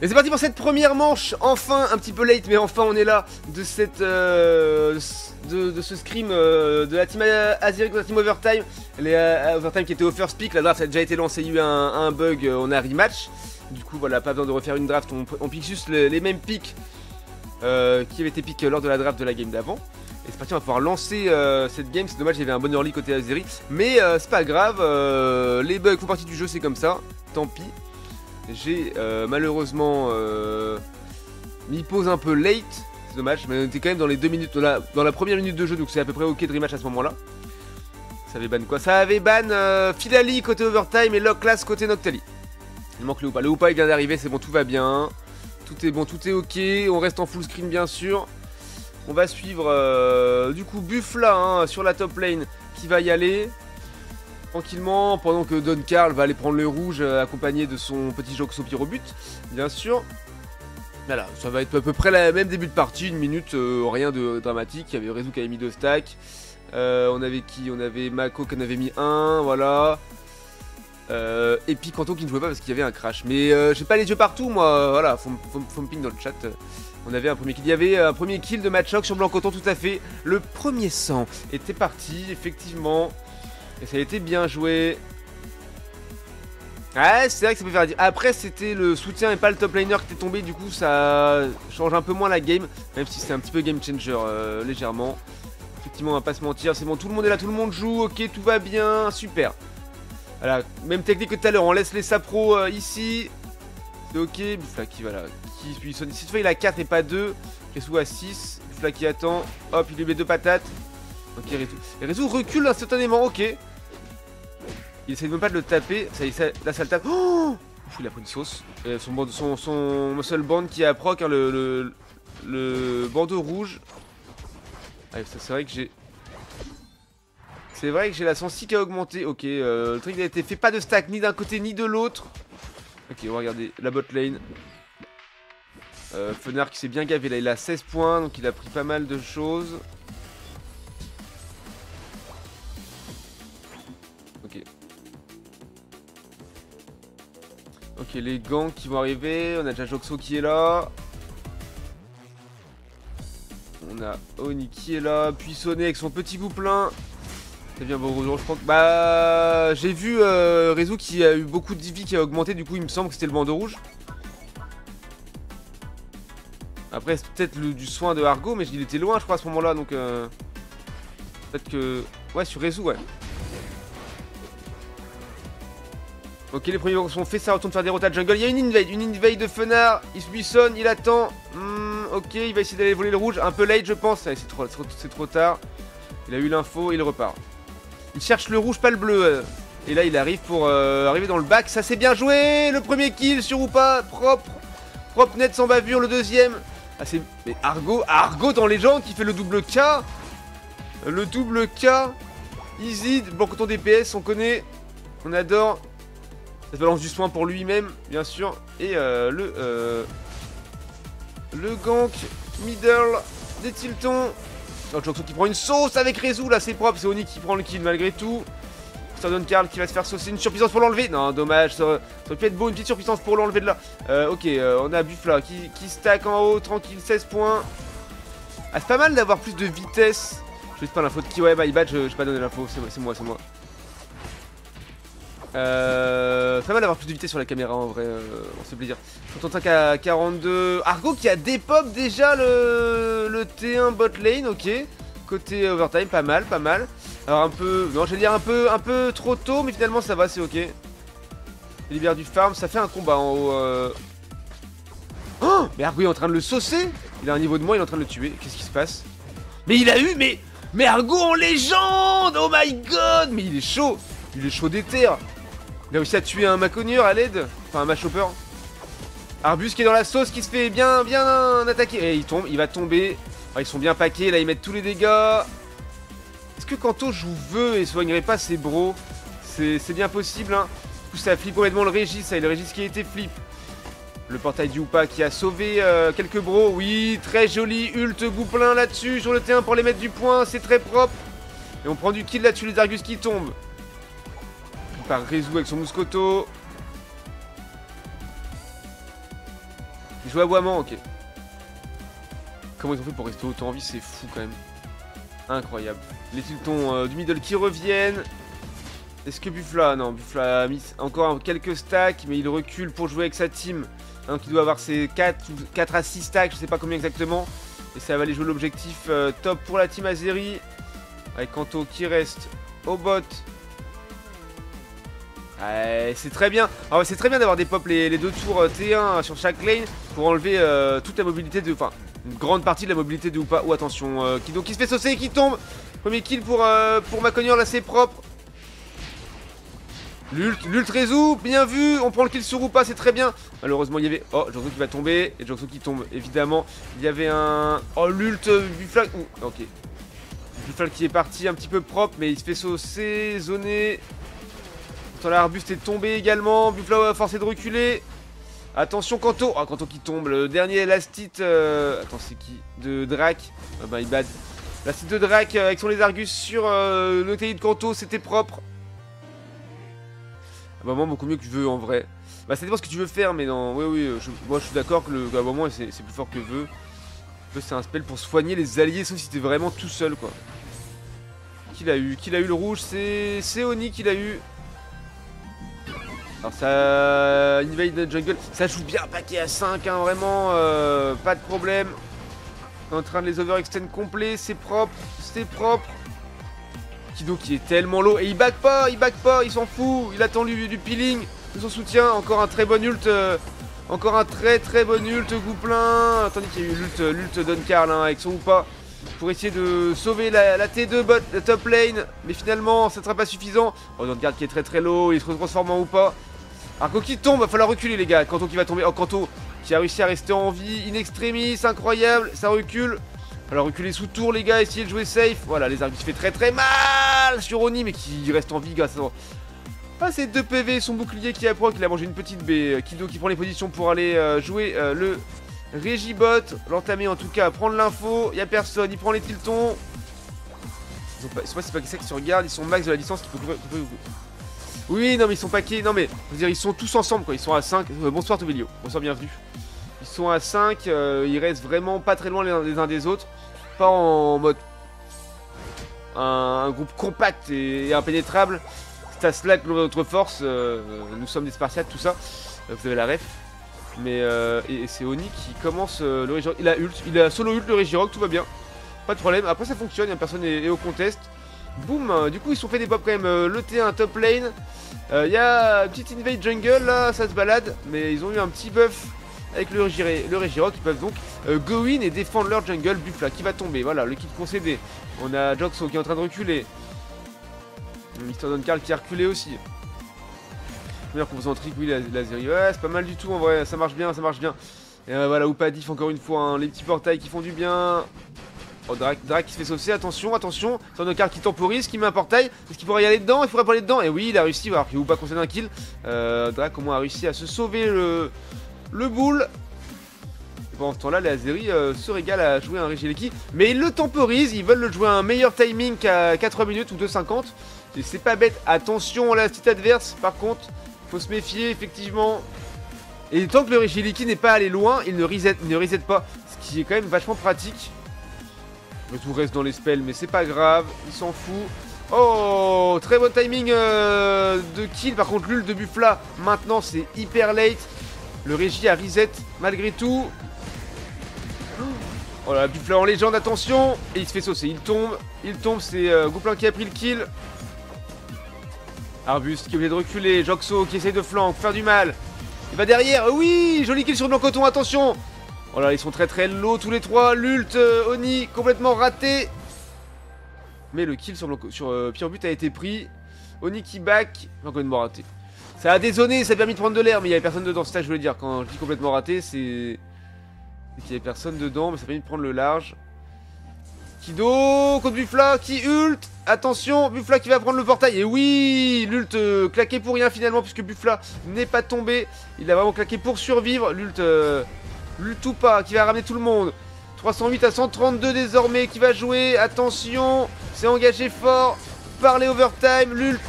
Et c'est parti pour cette première manche, enfin, un petit peu late, mais enfin on est là, de cette, de ce scrim de la team Azeri contre la team Overtime. Les Overtime qui était au first pick, la draft a déjà été lancée, il y a eu un bug, on a rematch. Du coup voilà, pas besoin de refaire une draft, on pique juste les mêmes picks qui avaient été pick lors de la draft de la game d'avant. Et c'est parti, on va pouvoir lancer cette game. C'est dommage, il y avait un bon early côté Azeri, mais c'est pas grave, les bugs font partie du jeu, c'est comme ça, tant pis. J'ai malheureusement mis pause un peu late, c'est dommage, mais on était quand même dans les 2 minutes, dans la première minute de jeu, donc c'est à peu près ok de rematch à ce moment-là. Ça avait ban quoi? Ça avait ban Filali côté Overtime et Lockclass côté Noctali. Il manque le Hoopa. Le Hoopa il vient d'arriver, c'est bon, tout va bien. Tout est bon, tout est ok, on reste en full screen bien sûr. On va suivre du coup Buffla hein, sur la top lane qui va y aller. Tranquillement, pendant que Don Carl va aller prendre le rouge accompagné de son petit Joxo Pyrobut, bien sûr. Voilà, ça va être à peu près le même début de partie, 1 minute, rien de dramatique. Il y avait Rezu qui avait mis 2 stacks. On avait qui? On avait Mako qui en avait mis 1, voilà. Et puis Kanto qui ne jouait pas parce qu'il y avait un crash. Mais j'ai pas les yeux partout, moi, voilà, faut me ping dans le chat. On avait un premier kill, il y avait un premier kill de Matchok sur Blanc Coton, tout à fait. Le premier sang était parti, effectivement. Et ça a été bien joué. Ouais, c'est vrai que ça peut faire dire. Après, c'était le soutien et pas le top laner qui était tombé. Du coup, ça change un peu moins la game. Même si c'est un petit peu game changer, légèrement. Effectivement, on va pas se mentir. C'est bon, tout le monde est là, tout le monde joue. Ok, tout va bien. Super. Voilà, même technique que tout à l'heure. On laisse les sapros ici. C'est ok. Buffla qui va là. Qui sonne. Cette fois, il a 4 et pas 2. Rezu à 6. Buffla qui attend. Hop, il lui met 2 patates. Ok, Rezu. Et Rezu recule instantanément. Ok. Il essaie même pas de le taper, là ça le tape. Oh, il a pris une sauce. Et son muscle band qui a proc, hein, le bandeau rouge. Ah, c'est vrai que j'ai. C'est vrai que j'ai la sensi qui a augmenté. Ok, le truc a été fait, pas de stack ni d'un côté ni de l'autre. Ok, on va regarder la bot lane. Fenard qui s'est bien gavé là, il a 16 points, donc il a pris pas mal de choses. Ok. Ok, les gangs qui vont arriver. On a déjà Joxo qui est là. On a Oni qui est là. Puissonné avec son petit gouplin. C'est bien beau, je pense. Bah, j'ai vu Rezu qui a eu beaucoup de DV qui a augmenté. Du coup, il me semble que c'était le bandeau rouge. Après, c'est peut-être du soin de Argo, mais il était loin, je crois, à ce moment-là. Donc, peut-être que. Ouais, sur Rezu, ouais. Ok, les premiers sont faits, ça retourne faire des rotas de jungle. Il y a une invade de Fenard. Il se buissonne, il attend. Ok, il va essayer d'aller voler le rouge. Un peu late, je pense. Allez, c'est trop tard. Il a eu l'info, il repart. Il cherche le rouge, pas le bleu. Et là, il arrive pour arriver dans le bac. Ça, c'est bien joué. Le premier kill sur Hoopa. Propre. Propre, net, sans bavure. Le deuxième. Ah, c'est. Mais Argo dans Légende qui fait le double K. Le double K. Easy. Blanc coton DPS, on connaît. On adore. Ça balance du soin pour lui-même, bien sûr. Et le gank middle des Tiltons. Oh, Joxo qui prend une sauce avec Rezu, là c'est propre. C'est Oni qui prend le kill malgré tout. C'est Don Carl qui va se faire saucer. Une surpuissance pour l'enlever. Non, dommage, ça aurait pu être beau, une petite surpuissance pour l'enlever de là. Ok, on a Buffla qui stack en haut, tranquille, 16 points. Ah, c'est pas mal d'avoir plus de vitesse. Je sais pas l'info de qui, ouais, my bad, je pas donné l'info, c'est moi. Pas mal d'avoir plus de vitesse sur la caméra en vrai, on se fait plaisir. 65 à 42. Argo qui a dépop déjà le T1 bot lane, ok. Côté overtime, pas mal. Alors un peu, non j'allais dire un peu trop tôt, mais finalement ça va, c'est ok. Il libère du farm, ça fait un combat en haut. Oh, mais Argo est en train de le saucer. Il a un niveau de moins, il est en train de le tuer. Qu'est-ce qui se passe? Mais il a eu, mais Argo en légende. Oh my god. Mais il est chaud des terres. Il a réussi à tuer un Maconiur à l'aide. Enfin un Machopper. Arbus qui est dans la sauce, qui se fait bien attaquer. Et il tombe, il va tomber. Ah, ils sont bien paqués, là ils mettent tous les dégâts. Est-ce que Kanto joue vœu et soignerait pas ses bros? C'est bien possible hein. Du coup ça flippe complètement le Régis, ça, et le Régis qui a été flip. Le portail du Hoopa qui a sauvé quelques bros. Oui, très joli ult gouplin là-dessus sur le T1 pour les mettre du point, c'est très propre. Et on prend du kill là-dessus, les Argus qui tombent. Par Rezu avec son Mouscoto. Il joue aboiement, ok. Comment ils ont fait pour rester autant en vie, c'est fou quand même. Incroyable. Les Tiltons du middle qui reviennent. Est-ce que Buffla, non, Buffla a mis encore quelques stacks, mais il recule pour jouer avec sa team. Donc il doit avoir ses 4 à 6 stacks, je sais pas combien exactement. Et ça va aller jouer l'objectif top pour la team Azeri. Avec Kanto qui reste au bot. C'est très bien. Ah ouais, c'est très bien d'avoir des pop les 2 tours T1 sur chaque lane pour enlever toute la mobilité de... Enfin, une grande partie de la mobilité de Hoopa. Oh attention, Kido qui se fait saucer et qui tombe. Premier kill pour Maconior, là c'est propre. L'ult résout, bien vu, on prend le kill sur Hoopa, c'est très bien. Malheureusement il y avait... Oh, Jangso qui va tomber, et Jangso qui tombe, évidemment. Il y avait un... Oh, l'ult Buffla... Ok. Buffla qui est parti un petit peu propre, mais il se fait saucer, zoner. Pourtant l'arbuste est tombé également, Buffla va forcer de reculer. Attention Kanto, oh Kanto qui tombe, le dernier Elastite... Attends c'est qui? De Drac. Ah bah il bad. L'Elastite de Drac avec son Lézargus sur le TI de Kanto, c'était propre. À un moment beaucoup mieux que je veux en vrai. Bah ça dépend ce que tu veux faire mais non. Oui moi je suis d'accord que le moment c'est plus fort que Vœu. Vœu c'est un spell pour soigner les alliés sauf si t'es vraiment tout seul quoi. Qui l'a eu le rouge? C'est Oni qui l'a eu. Alors ça invade jungle. Ça joue bien paquet à 5 hein, vraiment pas de problème. On est en train de les overextend complets, c'est propre, c'est propre. Kido qui est tellement low et il back pas, il s'en fout, il attend du peeling de son soutien, encore un très bon ult, encore un très bon ult Gouplin, tandis qu'il y a eu l'ult Dunkarl hein, avec son ou pas, pour essayer de sauver la T2 bot, la top lane, mais finalement ça ne sera pas suffisant. Oh Dunkarl qui est très low, il se transforme en ou pas. Arco qui tombe, va falloir reculer les gars, Kanto qui va tomber, oh Kanto qui a réussi à rester en vie, in extremis, incroyable, ça recule. Alors reculer sous tour les gars, essayer de jouer safe. Voilà, les arbitres fait très mal sur Oni, mais qui reste en vie grâce à ces 2 PV, son bouclier qui a proc, il a mangé une petite B. Kido qui prend les positions pour aller jouer le Régibot, l'entamer en tout cas, prendre l'info, il y a personne, il prend les Tiltons. C'est pas ça qui se regarde, ils sont max de la distance qui peut... Oui, non mais ils sont paquets, non mais, je veux dire, ils sont tous ensemble quoi, ils sont à 5. Bonsoir Tovelio, bonsoir, bienvenue. Ils sont à 5, ils restent vraiment pas très loin les uns des autres. Pas en mode un groupe compact et impénétrable. C'est à cela que notre force, nous sommes des Spartiates, tout ça. Vous avez la ref. Mais et c'est Oni qui commence le Régirock. Il a solo ult le Régirock, tout va bien. Pas de problème. Après ça fonctionne, personne est au contest. Boum, du coup ils sont fait des pops quand même. Le T1 top lane. Il y a une petite invade jungle là, ça se balade. Mais ils ont eu un petit buff. Avec le Régirock, ils peuvent donc go in et défendre leur jungle. Buffla qui va tomber, voilà, le kit concédé. On a Jangso qui est en train de reculer. Mr. Dunkarl qui a reculé aussi. Meilleure composante trick, oui, la Zeri. Ouais, c'est pas mal du tout en vrai, ça marche bien, ça marche bien. Et voilà, Hoopa diff encore une fois, hein, les petits portails qui font du bien. Oh, Drac qui se fait saucer, attention. Mr. Dunkarl qui temporise, qui met un portail. Est-ce qu'il pourrait y aller dedans? Il faudrait pas aller dedans. Et oui, il a réussi, alors que Hoopa concède un kill. Drac au moins a réussi à se sauver le boule. Et pendant ce temps-là, les Azeri se régalent à jouer un Regieleki. Mais ils le temporisent, ils veulent le jouer à un meilleur timing qu'à 4 minutes ou 2,50. Et c'est pas bête. Attention à la petite adverse, par contre, faut se méfier, effectivement. Et tant que le Regieleki n'est pas allé loin, il ne reset pas. Ce qui est quand même vachement pratique. Le tout reste dans les spells, mais c'est pas grave, il s'en fout. Oh, très bon timing de kill. Par contre, l'ult de Buffla, maintenant, c'est hyper late. Le Régi a reset malgré tout. Oh là, Buffla en légende, attention. Et il se fait saucer, il tombe, c'est Gouplin qui a pris le kill. Arbuste qui est obligé de reculer, Jangso qui essaie de flank, faire du mal. Il va derrière, oui, joli kill sur Blanc-Coton, attention. Oh là, ils sont très low tous les trois. L'ult, Oni, complètement raté. Mais le kill sur Pire But a été pris. Oni qui back, complètement raté. Ça a dézonné, ça a permis de prendre de l'air, mais il n'y avait personne dedans, c'est ça que je voulais dire. Quand je dis complètement raté, c'est qu'il n'y avait personne dedans, mais ça a permis de prendre le large. Kido contre Buffla qui ult. Attention, Buffla qui va prendre le portail. Et oui, l'ult claqué pour rien finalement, puisque Buffla n'est pas tombé. Il a vraiment claqué pour survivre. L'ult ou pas, qui va ramener tout le monde. 308 à 132 désormais, qui va jouer. Attention, c'est engagé fort par les overtime. L'ult.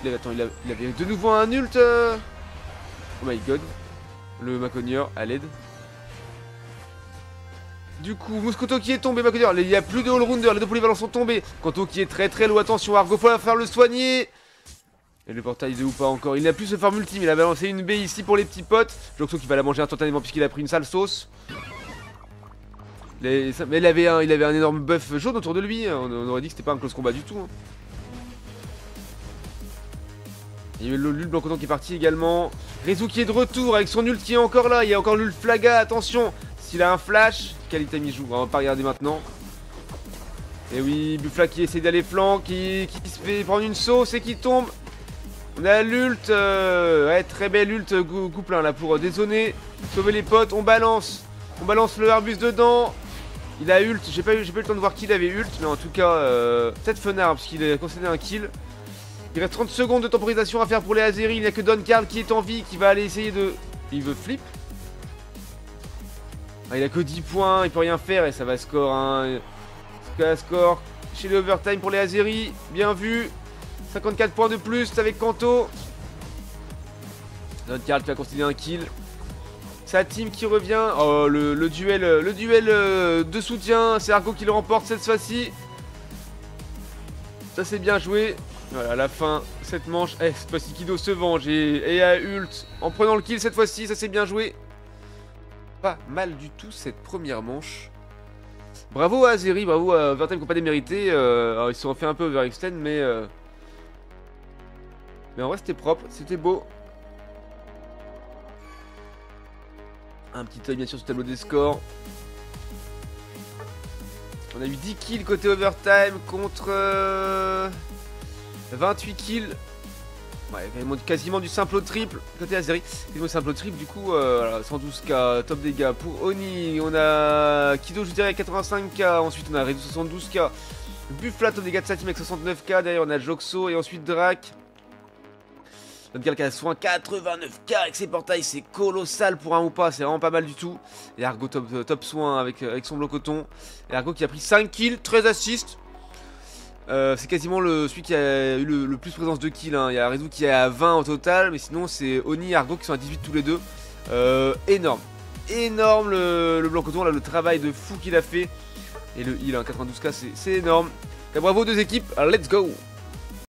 Attends, il avait de nouveau un ult. Oh my god. Le Maconior à l'aide. Du coup, Moscoto qui est tombé, Macoder, il n'y a plus de all-rounder, les deux polyvalents sont tombés. Kanto qui est très loin, attention, Argo, faut faire le soigner. Et le portail de ou pas encore, il n'a plus ce forme ultime, il a balancé une baie ici pour les petits potes. Joxo qui va la manger instantanément puisqu'il a pris une sale sauce. Mais il avait un énorme buff jaune autour de lui, on aurait dit que c'était pas un close combat du tout. Il y a eu l'ult Blancoton qui est parti également. Rezu qui est de retour avec son ult qui est encore là, il y a encore l'ult Flaga, attention. S'il a un flash, quel item il joue, on va pas regarder maintenant. Et oui, Buffla qui essaie d'aller flanc, qui se fait prendre une sauce et qui tombe. On a l'ult, ouais, très belle ult couple là pour dézoner, sauver les potes, on balance le Arbus dedans. Il a ult, j'ai pas eu le temps de voir qui il avait ult, mais en tout cas, peut-être Fenard parce qu'il a concédé un kill. Il reste 30 secondes de temporisation à faire pour les Azeri, il n'y a que Don Karl qui est en vie, qui va aller essayer de... Il veut flip. Ah, il a que 10 points, il peut rien faire et ça va score, hein. Score chez les overtime pour les Azeri, bien vu. 54 points de plus avec Kanto. Don Karl qui va concéder un kill. Sa team qui revient. Oh, le duel de soutien. C'est Argo qui le remporte cette fois-ci. Ça c'est bien joué. Voilà, à la fin, cette manche. Eh, cette fois-ci Kido se venge et a ult en prenant le kill cette fois-ci. Ça c'est bien joué. Pas mal du tout cette première manche. Bravo à Azeri, bravo à Overtime qui n'ont pas démérité. Alors, ils se sont fait un peu overextend, mais en vrai c'était propre, c'était beau. Un petit œil bien sûr sur le tableau des scores. On a eu 10 kills côté overtime contre 28 kills. Ouais, quasiment du simple au triple côté Azeri. Quasiment simple au triple, du coup, voilà, 112k, top dégâts pour Oni. On a Kido, je dirais, 85k. Ensuite, on a Redu 72k. Buffla, top dégâts de sa team avec 69k. Derrière, on a Joxo et ensuite Drac. Donc quelqu'un a soin 89k avec ses portails, c'est colossal pour un ou pas, c'est vraiment pas mal du tout. Et Argo top soin avec son bloc coton. Et Argo qui a pris 5 kills, 13 assists. C'est quasiment celui qui a eu le plus présence de kills, hein. Il y a Rezu qui est à 20 au total, mais sinon c'est Oni et Argo qui sont à 18 tous les deux. Énorme le blanc coton, là, le travail de fou qu'il a fait. Et le heal, hein, 92k, c'est énorme. Et bravo aux deux équipes, let's go!